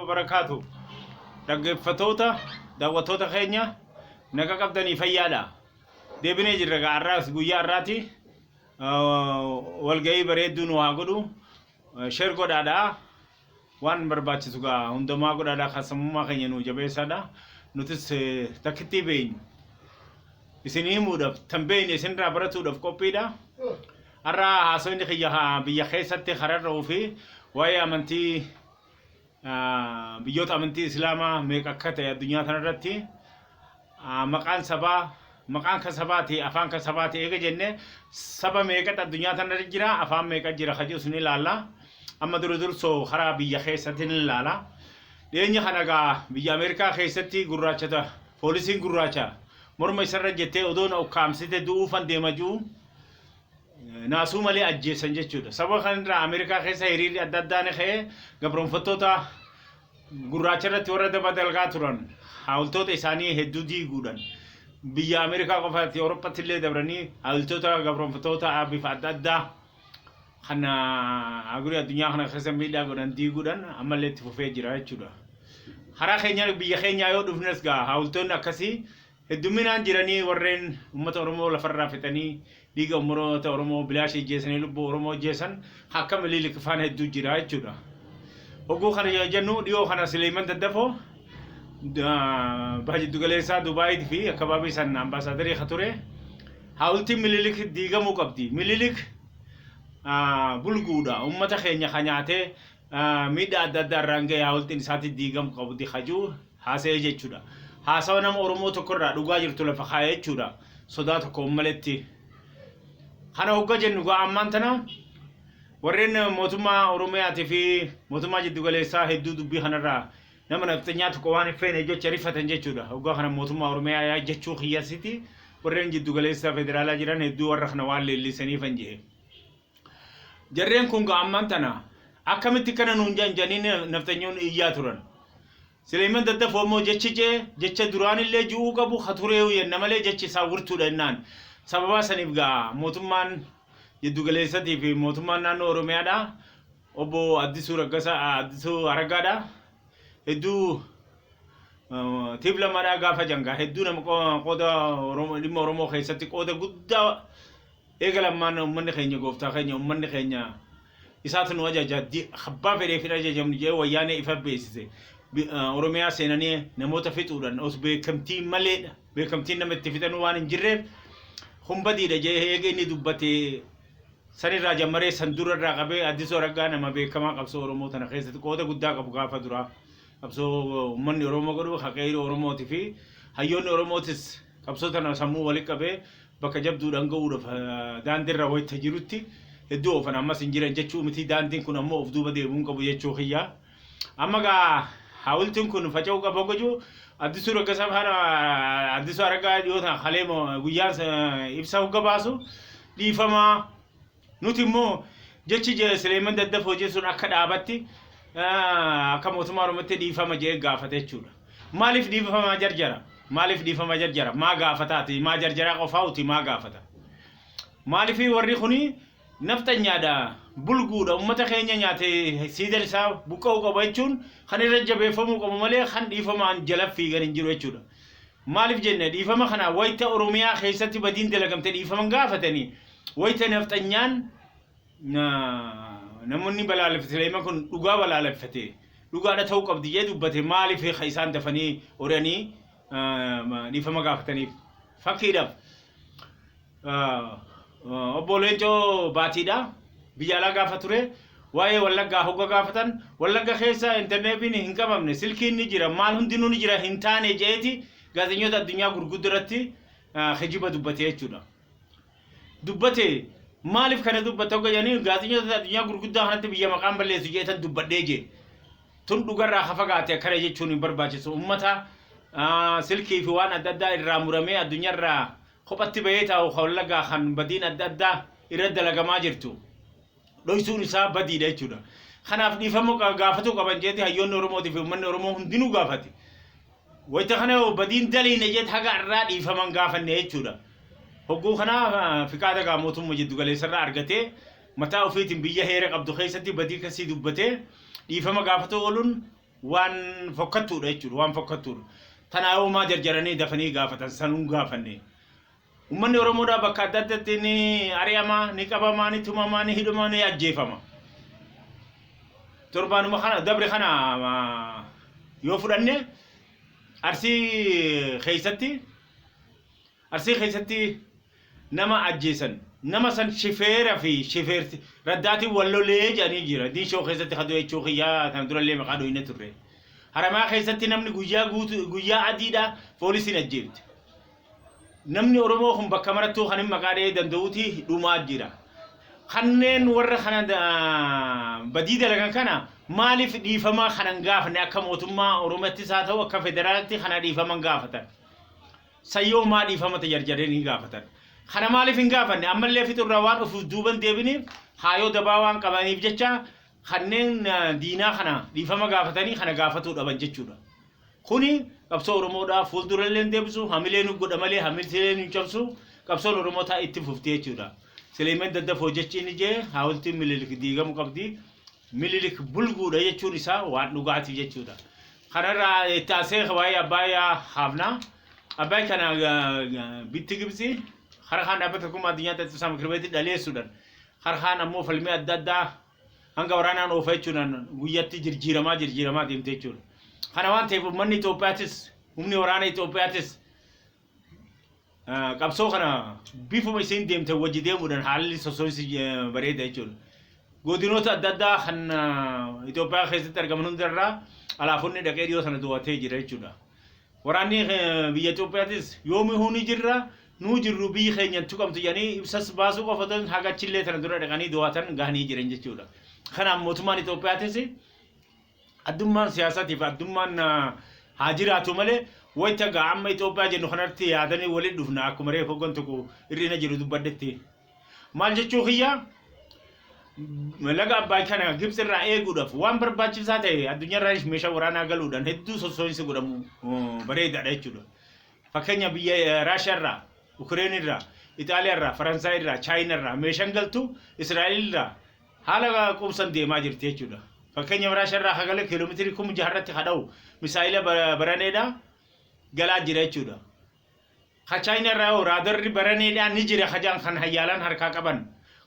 وبركاته dhaggeeffattoota daawwattoota keenya naga qabdanii fayyaadha deebinee jirra gaarraas guyyaa irraati walgahii bareedduun waa godhu sheer godhaadha waan barbaachisu gaa hundumaa godhaadha kasamummaa keenya nu jabeessaadha nutis takkitti beeynu isinii himuudhaaf tanbeeyne isinirraa baratuudhaaf qophiidha har'a haasawni biyya keessatti hararra'uu fi waa'ee amantii biyyoota amantii islaamaa meeqa akka ta'e addunyaa kanarratti maqaan kasabaati afaan kasabaati eega jenne saba meeqatu addunyaa kanarra jira afaan meeqa jira kaji'u sun ilaalla amma dursoo karaa biyya keessatti ni ilaala dhiyeenya kana gaa biyya Ameerikaa keessatti gurraachata poolisiin gurraacha morma isarra jettee odoon ukkaamsite du'uufan deema jiru naasuu malee ajjeesan jechuudha saba kanarraa Ameerikaa keessa hiriirri adda addaa ni ka'e gabroonfattoota gurraacha irratti warra dabadalgaa turan hawultoota isaanii hedduu diiguudhaan biyya Ameerikaa qofaatti Awurooppaatti illee dabranii hawultoota gabroonfattoota bifa adda addaa kana agurii addunyaa kana keessa miidhaa godhan diiguudhaan ammallee itti fufee jira jechuudha karaa keenya biyya keenya yoo dhufnes gaa hawultoonni akkasii hedduminaan jiranii warreen uummata Oromoo lafarraa fixanii dhiiga uummata Oromoo bilaashii jeesanii lubbuu Oromoo jeesan akka miliili kifaan hedduu jira jechuudha oguu kana jennu dhiyoo kana Suleeman Daddafoo Baajiddu Galeessaa Dubaayii fi akkabaabii san ambaasaadaree ture hawultiin miliilik diigamuu qabdi miliilik bulguudha uummata keenya kanyaatee miidhaa adda addaa irraan ga'e hawultiin isaatti diigamuu qabdi hajuu haasa'ee jechuudha haasawa nama Oromoo tokkorraa dhugaa jirtu lafa kaa'ee jechuudha sodaa tokko maletti kana hogga jennu gaa ammaan tana warreen mootummaa Oromiyaatii fi mootummaa Jiddu Galeessaa hedduu dubbii kanarraa nama naftanyaa tokko waan feene jecha rifatan jechuudha hogga kana mootummaa Oromiyaa jechuu kiyyasiti warreen Jiddu Galeessaa federaalaa jiran hedduu warra kana waan leellisaniifan jedhe jarreen kun gaa ammaan tana akkamitti kana nuun janjaniin naftanyoon iyyaa turan Suleeman Daddafoo immoo jecha duraan illee ji'uu qabu haturee yenna malee jechi isaa wurtuudha innaan sababa saniif gaa mootummaan Jiddu Galeessaatii fi mootummaan naannoo Oromiyaadha obbo Addisuu Aragaadha hedduu tiif lamaadhaa gaafa jangaa hedduu nama qooda dhimma Oromoo keessatti qooda guddaa eegalammaan uummanni keenya gooftaa keenya uummanni keenya isaatu nu ajaja abbaa fedhee fi ajajamni jee wayyaanee ifa beeksise Oromiyaa seenanii namoota fixuudhaan os beekamtii maleedha beekamtiin nama itti fixanuu waan hin jirreef humbadiidha jee eega inni dubbate sanirraa jammaree san durarraa qabee Addisuu Aragaa nama beekamaa qabsoo Oromoo tana keessatti qooda guddaa qabu gaafa duraa qabsoo uummanni Oromoo godhu haqeerii Oromootii fi hayyoonni Oromootis qabsoo tana sammuu walitti qabee bakka jabduudhaan ga'uudhaaf daandiirra wayita jirutti hedduu oofan ammas hin jiran jechuu miti daandiin kun ammoo of duuba deemuun qabu jechuu kiyyaa amma gaa hawultiin kun faca'uu qaba gochuu Addisuu Aragaa dhiyoota haleema guyyaa ibsa hogga baasu dhiifamaa nuti immoo jechi Suleeman Daddafoo jechuun akka dhaabatti akka mootummaa Oromootti dhiifama jee gaafate jechuudha maaliif dhiifama jarjara maa gaafataati maa jarjaraa qofaa'uti maa gaafata maaliif warri kuni naftanyaadha bulguudha uummata keenya nyaate siidan isaa buqqa'uu qaba jechuun kan irra jabeeffamuu qabu malee kan dhiifamaan jala fiigan hin jiru jechuudha maaliif jenne dhiifama kana wayita Oromiyaa keessatti badiin dalagamte dhiifaman gaafatanii wayita naftanyaan namoonni balaaleffate Suleeman kun dhugaa balaaleffate dhugaadha ta'uu qabdi jee dubbate maaliif isaan dafanii oranii dhiifama gaafataniif fakkiidhaaf obbo Leencoo Baatiidha biyya alaa gaafa ture waa'ee Wallaggaa hogga gaafatan Wallagga keessa intarneetiin hin qabamne silkiin ni jira maal hundinuu ni jira hin taane jeeti gaazexeessitoota addunyaa gurguddaratti hijiba dubbate jechuudha dubbate maaliif kana dubbata hogga jedhanii gaazexeessitoota addunyaa gurguddaa kanatti biyya maqaan balleessu jeetan dubbadhee jee tun dhugarraa hafagaate akkana jechuun hin barbaachisu ummata silkii fi waan adda addaa irraa muramee addunyaarraa kophatti bahee taa'u Wallaggaa kan badiin adda addaa irra dalagamaa jirtu dhoysuun isaa badiidha jechuudha kanaaf dhiifama gaafatuu qaban jeeti hayyoonni Oromootii fi uummanni Oromoo hundinuu gaafate wayita kana badiin daliine jeet haga irraa dhiifaman gaafanne jechuudha hogguu kana fiqaada gaa mootummaa Jiddu Galeessarraa argatee mataa ofiitiin biyya heera qabdu keessatti badii kasii dubbatee dhiifama gaafatoo ooluun waan fokkattuudha jechuudha waan fokkattuudha tanaa ma jarjaranii dafanii gaafatan sanuun gaafanne ummanni oromoodhaa bakka adda addaatti ni ari'ama ni qabama ni tumama ni hidhama ni ajjeefama torbaanuma kana dabre kana yoo fudhanne arsii keessatti nama ajjeesan nama san shifeera fi shifeerti raddaati wallolee jedhanii jira diishoo keessatti haduu jechuu xiyyaa kan durallee maqaa dhoyine turre haramaa keessatti namni guyyaa adiidha poolisiin ajjeefte namni oromoo kun bakka marattuu kan hin maqaadhee danda'uuti dhumaa jira kanneen warra kana badii dalagan kana maaliif dhiifamaa kanan gaafne akka mootummaa oromoottis haa ta'u akka federaalaatti kana dhiifaman gaafatan sayyoo maa dhiifama tajarjaranii gaafatan kana maaliif hin gaafanne ammallee fiturraa waan ufuuf duuban deebiniif haayoo dabaa waan qabaniif jecha kanneen diinaa kana dhiifama gaafatanii kana gaafatuu dhaban jechuudha kuni qabsoo oromoodhaa fuuldurallee deebisu hamilee nu godha malee hamilee nu cabsu qabsoon oromootaa itti fuftee jechuudha Seleeman daddafoo jechiin ijee haawultiin mililik diigamu qabdi mililik bulguudha jechuun isaa waan dhugaati jechuudha kanarraa itti asee waa'ee abbaayyaa haafna abbaay kana bitti gibsi harkaan dhaabbata kuma addunyaatti itti mikirbeetti dhaleessuudhaan harkaan ammoo falmii adda addaa hanga waraanaan oofa jechuudhaan guyyatti jirjiiramaa deemte jechuudha kana waan ta'eef uummanni Itoophiyaattis humni waraana Itoophiyaattis qabsoo kana bifuma isiin deemte wajji deemuudhaan haalli sosoonsi bareeda jechuudha godinoota adda addaa kan Itoophiyaa keessatti argaman hundarraa alaafonni dhaqee dhiyoo sana to'atee jira jechuudha waraanni biyya Itoophiyaattis yoomi huni jirra nuu jirru biyyi keenya tuqamtu jedhanii ibsas baasuu qofatan hagachillee tana dura dhaqanii to'atan gahanii jiran jechuudha kanaaf mootummaan Itoophiyaattis addummaan siyaasaatiif addummaan haa jiraatu malee wayita amma Itoophiyaa jennu kanatti yaadanii waliin dhufna akkuma reefu hoggan tokko irrina jiru dubbaddetti maal jechuu kiyya laga abbaay kana Gibxi irraa eeguudhaaf waan barbaachisaa ta'e addunyaarraa meeshaa waraanaa galuudhaan hedduu sosoonsi godhamu bareedaadha jechuudha fakkeenya biyya Raashiyaa irraa Ukireen irraa Itaaliyaa irraa Faransaay irraa Chaayinaa irraa meeshaan galtu Israa'eel irraa haala qubsan deemaa jirti jechuudha fakkeenya Raashiyaa irraa hagale kiiloomeetirii 6,000 hadhaa'u misaa'ila baraneedha galaa jira jechuudha Chaayinaa irraa raadarri baraneedhaan ni jira hajaan kan hayyaalaan harkaa qaban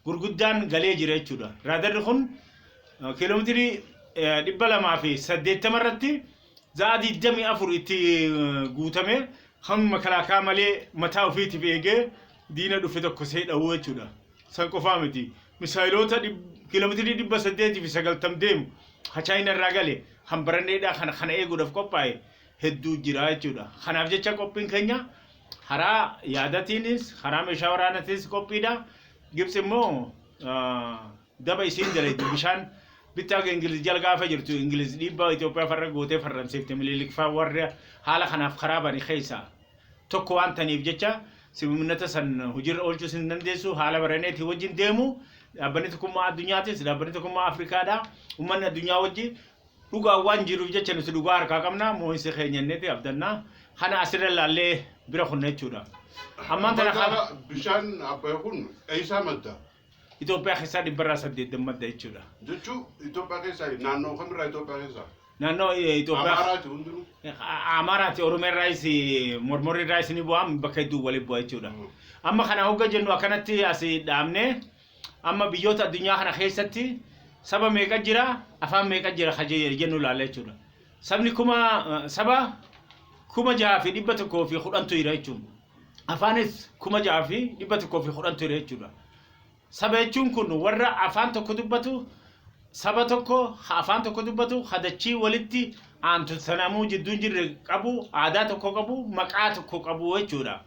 gurguddaan galee jira jechuudha raadarri kun kiiloomeetirii 280 irratti za'a 24 itti guutame kan makalaakaa malee mataa ofiitiif eegee diina dhufe tokko see dha'uu jechuudha san qofaa miti misaa'iloota kiiloomeetirii 890 deemu Chaayinaa irraa gale kan baraneedhaa kana eeguudhaaf qophaa'e hedduu jira jechuudha kanaaf jecha qophiin keenya haraa yaadatiinis haraa meeshaa waraanaatis qophiidha Gibxi immoo daba isiin dalaytu bishaan bittaa Ingiliz jala gaafa jirtu Ingiliz dhiibbaa Itoophiyaa farra gootee farramseefte mililik faa warra haala kanaaf karaa bani keessaa tokko waan taniif jecha simminata san hojiirra oolchuu sin dandeessu haala baraneetii wajjin deemu dhaabbanni tokkummaa addunyaatis dhaabbanni tokkummaa Afrikaadha uummanni addunyaa wajji dhugaa waan jiruuf jecha nuti dhugaa harkaa qabna moo'insi keenyanneeti abdannaa kana asirra laallee bira kunna jechuudha ammaan tana bishaan abbaay kun eessaa madda Itoophiyaa keessaa 800 madda jechuudha jechuu Itoophiyaa keessaa naannoo kamirraa Itoophiyaa keessaa naannoo Itoophiyaa Amaaraati hundinuu Amaaraati Oromiyaa irraas mormorii irraas ni bu'aa bakka hedduu waliin bu'aa jechuudha amma kana hogga jennu akkanatti asii dhaabne amma biyyoota addunyaa kana keessatti saba meeqa jira afaan meeqa jira jennu laalla jechuudha sabni saba 6,110 jira jechuudha afaanis 6,110 jira jechuudha saba jechuun kun warra afaan tokko dubbatu saba tokko afaan tokko dubbatu hadachii walitti aantu sanamuu jidduun jirre qabu aadaa tokko qabu maqaa tokko qabu jechuudha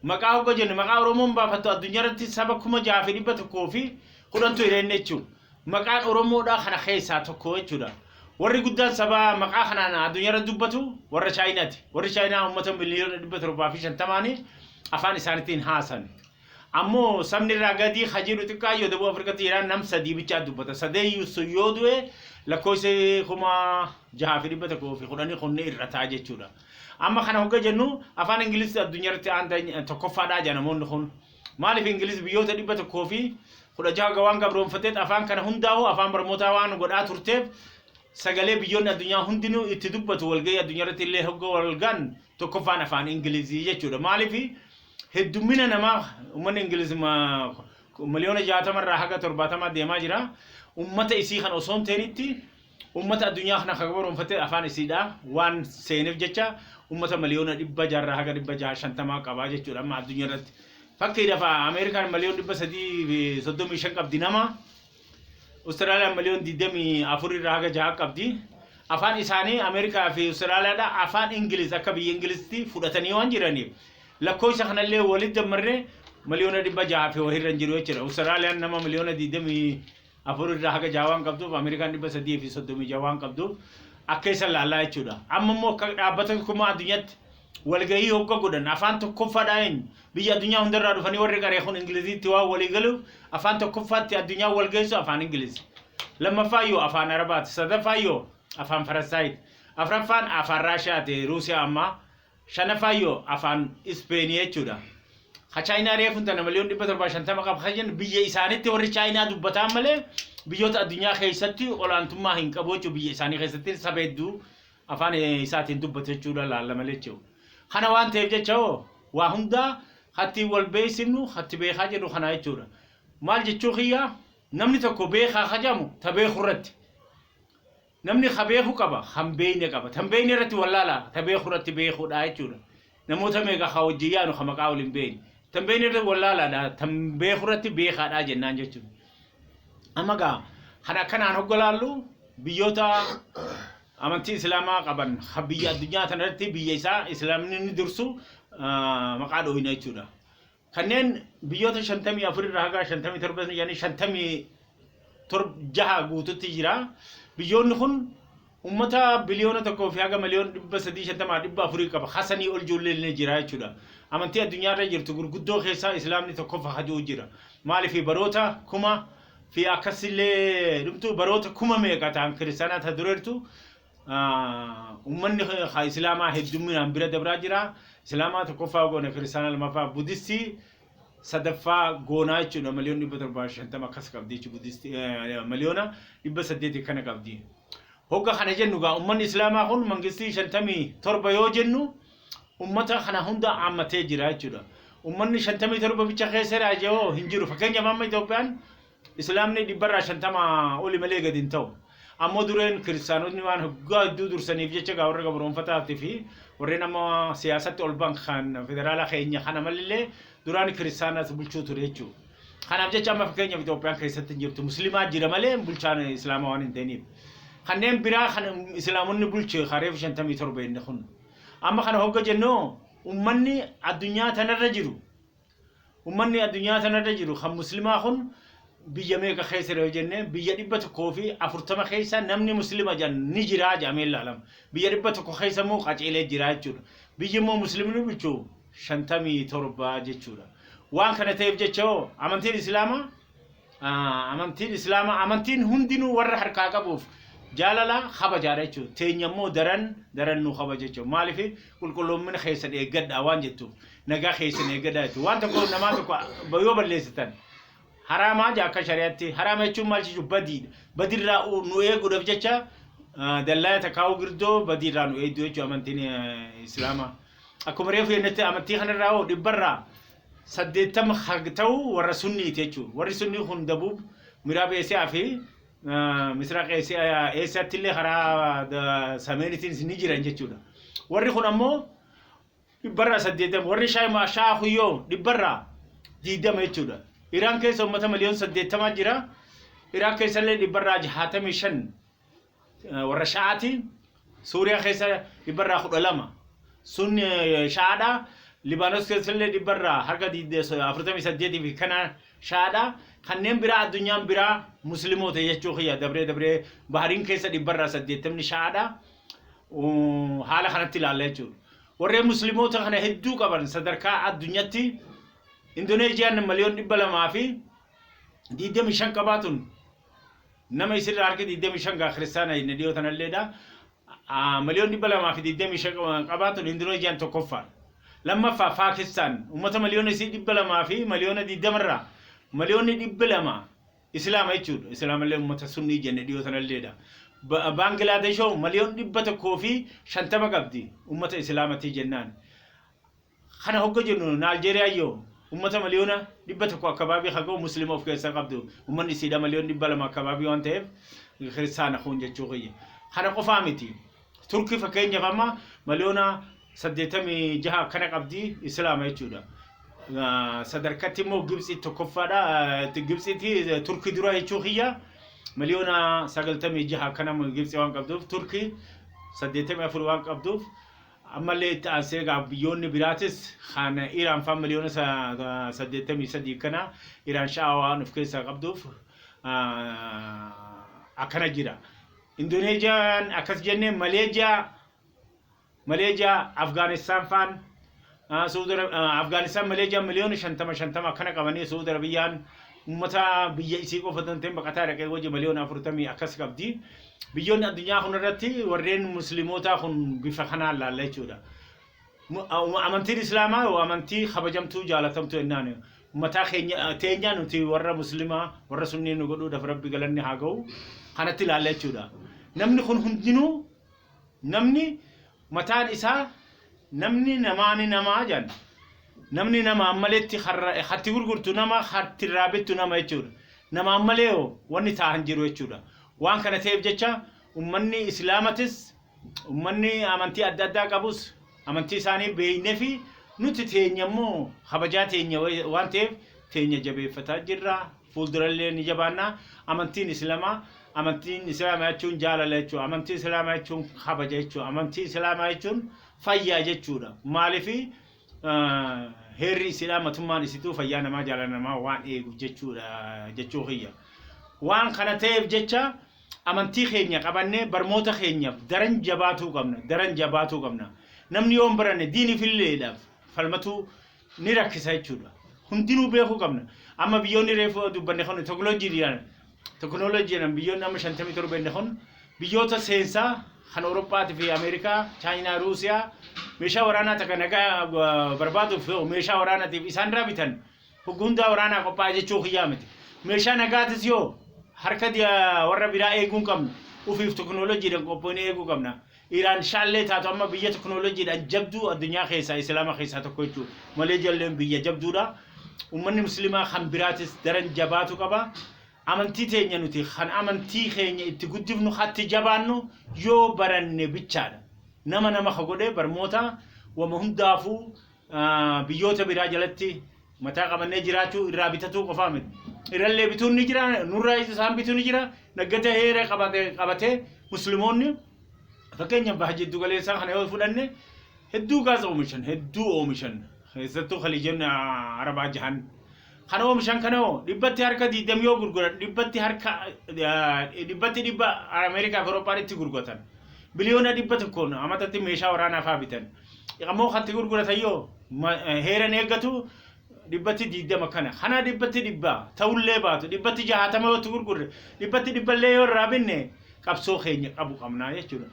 maqaa hogga jennu maqaa Oromoon baafattu addunyaarratti saba 6,110 jira jechuudha maqaan Oromoodhaa kana keessaa tokko jechuudha warri guddaan saba maqaa kanaan addunyaarra dubbatu warra Chaayinaati warri Chaayinaa uummata miliyoona 750 afaan isaaniitiin haasan ammoo sabni irraa gadi hajiru xiqqaayyoo Dabuu Afrikaatti Iraan nam sadii bichaa dubbata sadeeyyuu yoo du'e lakkoofsa 6,110 kunne irra ta'a jechuudha amma kana hogga jennu afaan Ingilizi addunyaarratti aanta tokkoffaadhaa jedha namoonni kun maaliif Ingilizi biyyoota 116 gawaan gabroonfateet afaan kana hundaa'u afaan barmootaa waan godhaa turteef sagalee biyyoonni addunyaa hundinuu itti dubbatu walgahii addunyaa irratti illee hogga walgaan tokkoffaan afaan ingilizii jechuudha. Maaliif heddumina namaa uummanni ingiliz miliyoona 60 irraa haga 70 deemaa jira. Uummata isii kan osoo hin ta'initti uummata addunyaa kana kan barumfate afaan isiidha waan seeneef jecha uummata miliyoona 600 haga 650 qabaa jechuudha amma addunyaa irratti. Fakkiidhaaf Ameerikaan miliyoona 335 qabdi nama. Austraaliyaa miliyoona 24 irraa haga 6 qabdi. Afaan isaanii Ameerikaa fi Austraaliyaadha afaan Ingiliz akka biyya Ingilizitti fudhatanii waan jiraniif lakkoofsa kanallee walitti damarree miliyoona 600 fi wahirra jiru jechuudha. Austraaliyaan nama miliyoona 24 irraa haga 6 waan qabduuf Ameerikaan 336 waan qabduuf akka isa laalaa jechuudha. Amma immoo akka dhaabbata kuma addunyaatti walgahii hogga godhan afaan tokkoffaadhaan biyya addunyaa hundarraa dhufanii warri qaree kun Ingilizitti waan walii galuuf afaan tokkoffaatti addunyaa wal geessu afaan Ingiliz. Lammaffaa yoo afaan Arabaati, sadaffaa yoo afaan Faransaayiti, afraffaan afaan Raashiyaati, Ruusiyaa amma shanaffaa yoo afaan Ispeenii jechuudha. Ha Chaayinaa reefuun tana miliyoona 750 qaba kan biyya isaaniitti warri Chaayinaa dubbataan malee biyyoota addunyaa keessatti olaantummaa hin qabu jechuudha. Biyya isaanii keessatti saba hedduu afaan isaatiin dubbatu jechuudha laalla malee jechuudha. Kana waan ta'eef jecha waa hundaa hatti wal beeksifnu hatti beekaa jedhu kana jechuudha. Maal jechuu kiyya namni tokko beekaa kajamu ta beeku irratti. Namni beeku qaba kan beeyne qaba. Tan beeyne irratti wallaala ta beeku irratti beekuudha jechuudha. Namoota meeqa haa hojii yaanu kan maqaa waliin beeyne. Tan beeyne irratti wallaalaadha tan beeku irratti beekaadha jennaan jechuudha. Amma gaa kan akkanaan hoggalaallu biyyoota amantii islaamaa qaban biyya addunyaa tanarratti biyya isaa islaamni ni dursu maqaa dhooyina jechuudha. Kanneen biyyoota 54 irraa haga 57 yaani 56 guututti jira. Biyyoonni kun ummata biliyoona tokkoo fi haga miliyoona 350 qaba. Hasanii ol ijoollee jira jechuudha. Amantii addunyaa irra jirtu gurguddoo keessaa islaamni tokkoffaa hajuu jira. Maaliif baroota kuma fi akkasillee dhumtu baroota kuma meeqa ta'an kiristaanaa ta dureertu ummanni islaamaa hedduminaan bira dabraa jira. Islaamaa tokkoffaa goona kiristaanaa lammaffaa budistii sadaffaa goonaa jechuudha. Miliyoona 750 akkas qabdi jechuudha. Budistii miliyoona 800 kana qabdi. Hogga kana jennu gaa ummanni islaamaa kun mangistii 57 yoo jennu ummata kana hunda ammatee jira jechuudha. Ummanni 57 bicha keessa raajoo hin jiru. Fakkeenyaaf amma Itoophiyaan islaamni 150 oli malee gadi hin ta'u. Ammoo dureen kiristaanonni waan hoggaa hedduu dursaniif jecha gaa warra gabroonfataatii fi warreen amma siyaasatti ol baan kan federaalaa keenya kana malillee duraan kiristaanas bulchuu ture jechuudha. Kanaaf jecha amma fakkeenyaaf Itoophiyaan keessatti hin jirtu musliimaa jira malee bulchaan islaamaa waan hin ta'iniif. Kanneen biraa kan islaamonni bulche kareef 57 inni kun. Amma kana hogga jennu ummanni addunyaa tanarra jiru. Ummanni addunyaa tanarra jiru kan musliimaa kun biyya meeqa keessa yoo jenne biyya 140 keessa namni muslima jan ni jira jamee laalam. Biyya 100 keessa moo qaceelee jira jechuudha. Biyyi moo muslimni bulchu 57 jechuudha. Waan kana ta'eef jecha amantiin islaamaa amantiin hundinuu warra harkaa qabuuf jaalala kabajaadha jechuudha. Teenya immoo daran nu kabaja jechuudha. Maaliif qulqulloomina keessa eeggadha waan jettuuf nagaa keessa eeggadha jechuudha. Waan tokko namaa tokko yoo balleessitan haramaa akka shari'aatti harama jechuun maal jechuudha badiidha. Badiirraa nu eeguudhaaf jecha dallaa takkaa'uu girdoo badiirraa nu eegdu jechuudha amantiin islaamaa. Akkuma reefu jennette amantii kanarraa 80 ta'u warra sunniiti jechuudha. Warri sunnii kun dabuub miraaba eessiyaa fi misraaq eessiyaatti illee karaa sameenitiin ni jiran jechuudha. Warri kun ammoo 80 warri shaahuyyoo 20 jechuudha. Iraan keessa ummata miliyoona 80 jira. Iraan keessa illee 65 warra shaati. Suuriyaa keessa 12 sun shaadha. Libaanos keessa illee 48 fi kana shaadha. Kanneen biraa addunyaan biraa muslimoota jechuu kiyya dabree bahariin keessa 80 shaadha. Haala kanatti ilaalla jechuudha. Warreen muslimoota kana hedduu qaban sadarkaa addunyaatti Indoneeziyaan miliyoona 200 fi 25 qabaatun nama isirraa harka 25 gaa kiristaana inni dhiyootan illeedha. Miliyoona 200 fi 25 qabaatun Indoneeziyaan tokkoffaa. Lammaffaa Paakistaan uummata miliyoona 200 fi miliyoona 20 irraa miliyoonni 200 islaama jechuudha. Islaama illee uummata sunnii jenne dhiyootan illeedha. Bangladesh مليون دبته كوفي شنتما قبدي أمة إسلامتي جنان خنا هوجو جنو نيجيريا يو أمة مليونة دبته كوا كبابي خاكو مسلمو في كيسا قبدو أمة نسيدا مليون دبلا ما كبابي وانتهب خريسانا خونجة جوغية خنا قفامتي تركي فكين جفما مليونة سديتمي جها كنا قبدي إسلام يجودا صدركتي مو جبسي تكفارا جبسي تي تركي درا يجوغية مليونة سقلتمي جها كنا من جبسي وان قبدوف تركي سديتمي أفر وان قبدوف أما اللي تأسيق بيون براتس خان إيران فام مليونة سديتمي سدي كنا إيران شاوا نفكيس قبدوف أكنا جرا إندونيسيا أكاس جنة ماليزيا أفغانستان فان أفغانستان ماليزيا مليون شنتما كنا كماني سعودي عربيان متى بيجي ko fatan bakata rake goje miliyon afurtami akas qabdi biyon adunya khunarati warren muslimota khun bifakana la lechuda amanti islama wa amanti khabajamtu jalatamtu innane mata khenya tenya nuti warra muslima warra sunni no godu da rabbi galanni hagaw khanati la lechuda namni khun hundinu namni mata isa namni namani namajan namni nama amaletti khatti gurgurtu nama khatti raabettu nama jechuudha nama amaleeyo wanni taahan jiru jechuudha waan kana ta'eef jecha ummanni islaamatis ummanni amantii adda addaa qabus amantii isaanii beeynee fi nuti teenyammoo kabajaa teenya waan ta'eef teenya jabeeffataa jirra fuuldurallee ni jabaanna amantiin islaamaa jechuun jaalala jechuudha amantii islaamaa jechuun kabaja jechuudha amantii islaamaa jechuun fayyaa jechuudha maaliifi heerri islaamatummaan isituu fayyaa namaa jaalala namaa waan eeguuf jechuu hiyya waan kana ta'eef jecha amantii keenya qabannee barmoota keenyaaf daran jabaatuu qabna namni yoon baranne diini filleedhaaf falmatu ni rakkisa jechuudha hundinuu beekuu qabna amma biyyoonni reefuu dubbanne kun teknooloojiidhaan biyyoonni amma 57 kun biyyoota seensaa kan Awurooppaatii fi Ameerikaa, Chaayinaa, Ruusiyaa meeshaa waraanaa takka nagaa barbaaduuf meeshaa waraanaatiif isaan raabitan hundaa waraanaa qophaa'e jechuu hiyyaa miti. Meeshaa nagaatis yoo harka warra biraa eeguu qabna ufiif teknooloojiidhaan qophoonee eeguu qabna. Iraan shaallee taatu amma biyya teknooloojiidhaan jabduu addunyaa keessaa islaama keessaa tokko jechuudha. Malee jalleen biyya jabduudha. Uummanni musliimaa kan biraatis daran jabaatu qaba. Amantii teenya nuti kan amantii keenya itti guddifnu hatti jabaannu yoo baranne bichaadha. Nama godhee barmoota wama hundaafuu biyyoota biraa jalatti mataa qabannee jiraachuu irraa bitatuu qofaa miti. Irrallee bituun ni jira, nurraa isaan bituun ni jira. Naggata heera qabatee musliimoonni fakkeenyaaf baha jiddu galeessaa kana yoo fudhanne hedduu gaasa oomishan. Keessattuu khaliijoonni arabaa jahan. Kana oomishan kana dhibbatti harka 20 yoo gurguran dhibbatti dhibba Ameerikaa fi Awuroopaatti gurguratan. Biliyoona 100 amatatti meeshaa waraanaa fa'aa bitan. Ammoo kan gurguratan yoo heeran eeggatu dhibbatti 20 kana. Kana dhibbatti dhibba ta'ullee baatu dhibbatti 60 yoo gurgurre dhibbatti dhibballee yoo irraa binne qabsoo keenya qabu qabnaa jechuudha.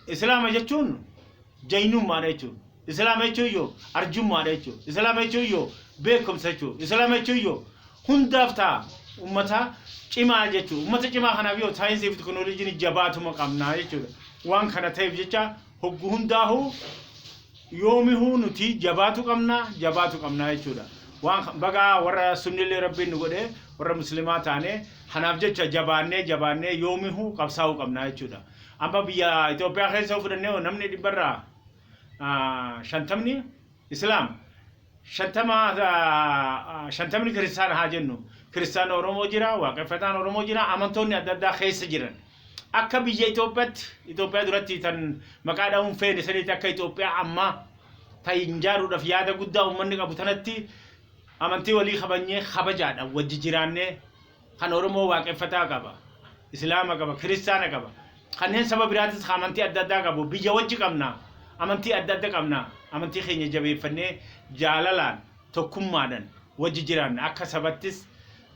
Islaama jechuun jaynummaadha jechuudha. Islaama jechuun yoo arjummaadha jechuudha. Islaama jechuun yoo beekumsa jechuudha. Islaama jechuun yoo hundaaf ta'a ummata cimaa jechuudha. Ummata cimaa kanaaf yoo saayinsii fi teknooloojiin jabaatuma qabnaa jechuudha. Waan kana ta'eef jecha hoggu hundaahu yoomihuu nuti jabaatu qabnaa jechuudha. Waan bagaa warra sunnillee rabbiin nu godhee warra musliimaa taane kanaaf jecha jabaannee yoomihuu qabsaa'uu qabnaa jechuudha. Amma biyya Itoophiyaa keessa fudhannee namni dhibbarraa 50 islaam 50 kiristaana haa jennu. Kiristaana Oromoo jira, waaqeffataan Oromoo jira, amantoonni adda addaa keessa jiran. Akka biyya Itoophiyaa duratti tan maqaa dhahuun feene sanitti akka Itoophiyaa amma ta'in jaaruudhaaf yaada guddaa uummanni qabu tanatti amantii walii kabanyee kabajaadhaan wajji jiraannee kan Oromoo waaqeffataa qaba, Islaama qaba, Kiristaana qaba. Kanneen saba biraatis amantii adda addaa qabu biyya wajji qabna. Amantii adda addaa qabna. Amantii keenya jabeeffannee jaalalaan tokkummaadhaan wajji jiraanna akka sabattis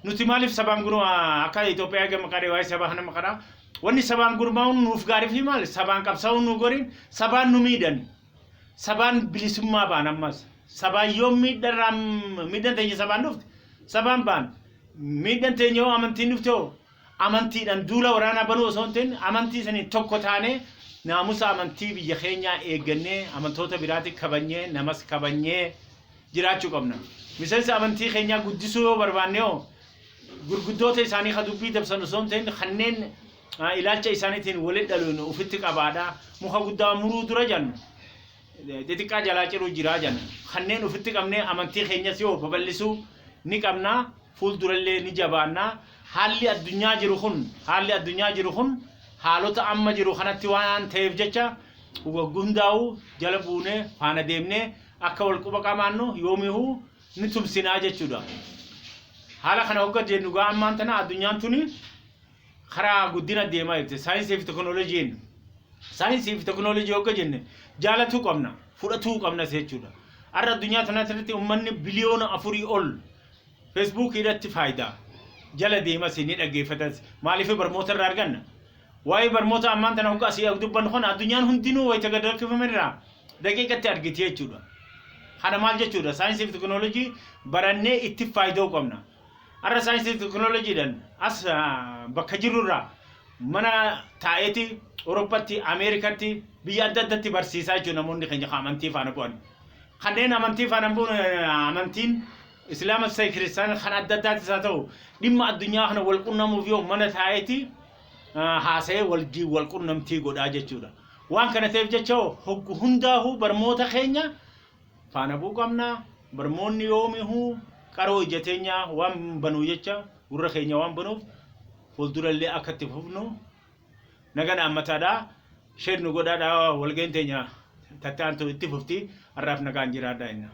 nuti maaliif sabaan gurmaa akka Itoophiyaa gama qaree waa'ee sabaa kana maqaa wanni sabaan gurmaa'uun nuuf gaarii fi maali sabaan qabsaa'uun nu gorin sabaan nu miidhan sabaan bilisummaa baan ammas sabaan yoo miidhan teenya sabaan dhufte sabaan baan miidhan teenya yoo amantiin dhufte amantiidhaan duula waraanaa banuu osoo hin ta'in amantii sanii tokko taane naamusa amantii biyya keenyaa eeggannee amantoota biraatti kabanyee namas kabanyee jiraachuu qabna. Miseensi amantii keenyaa guddisuu yoo barbaanne gurguddoota isaanii ka dubbii dabsan osoo hin ta'in kanneen ilaalcha isaaniitiin walitti dhaluun ofitti qabaadha. Muka guddaa muruu dura jannu xixiqqaa jalaa ciruu jiraa janna. Kanneen ofitti qabnee amantii keenyas yoo babal'isuu ni qabna. Fuuldurallee ni jabaanna. Haalli addunyaa jiru kun haalota amma jiru kanatti waan ta'eef jecha hundaa'u jala buunee faana deemnee akka wal quba qabaannu yoomihuu ni tumsinaa jechuudha. Haala kana hogga jennu gaa ammaan tana addunyaan tuni karaa guddina deemaa jirti. Saayinsii fi teknoolojii hogga jenne jaalatuu qabna, fudhatuu qabna jechuudha. Har'a addunyaa tanatti uummanni biliyoona 4 ol Facebook irratti faayidaa jala deemas ni dhaggeeffatas. Maaliif barmoota irraa arganna? Waa'ee barmoota ammaan tana hogga asii dubbannu kana addunyaan hundinuu wayita gadakkifamerraa daqiiqatti argiti jechuudha. Kana maal jechuudha? Saayinsii fi teknoolojii barannee itti faayida'uu qabna. Har'a saayinsii fi teknoolojiidhaan as bakka jirurraa mana taa'eeti Awurooppaatti, Ameerikaatti biyya adda addaatti barsiisaa jechuudha namoonni keenya amantii faana bu'an. Kanneen amantii faana bu'an amantiin Islaama fi Kiristaanaa kan adda addaattis haa ta'u dhimma addunyaa kana wal qunnamuuf yoo mana taa'eeti haasa'ee wal qunnamtii godhaa jechuudha. Waan kana ta'eef jecha hundaa'uu barmoota keenya faana bu'uu qabna. Barmoonni yoomihuu qaroo ijjateenya waan banuu jecha gurra keenya waan banuuf fuuldurallee akka itti fufnu nagaan ammataadhaa sheernu godhaadhaa walga'ii teenya tattaantu itti fufti har'aaf nagaan jiraadhaa inna.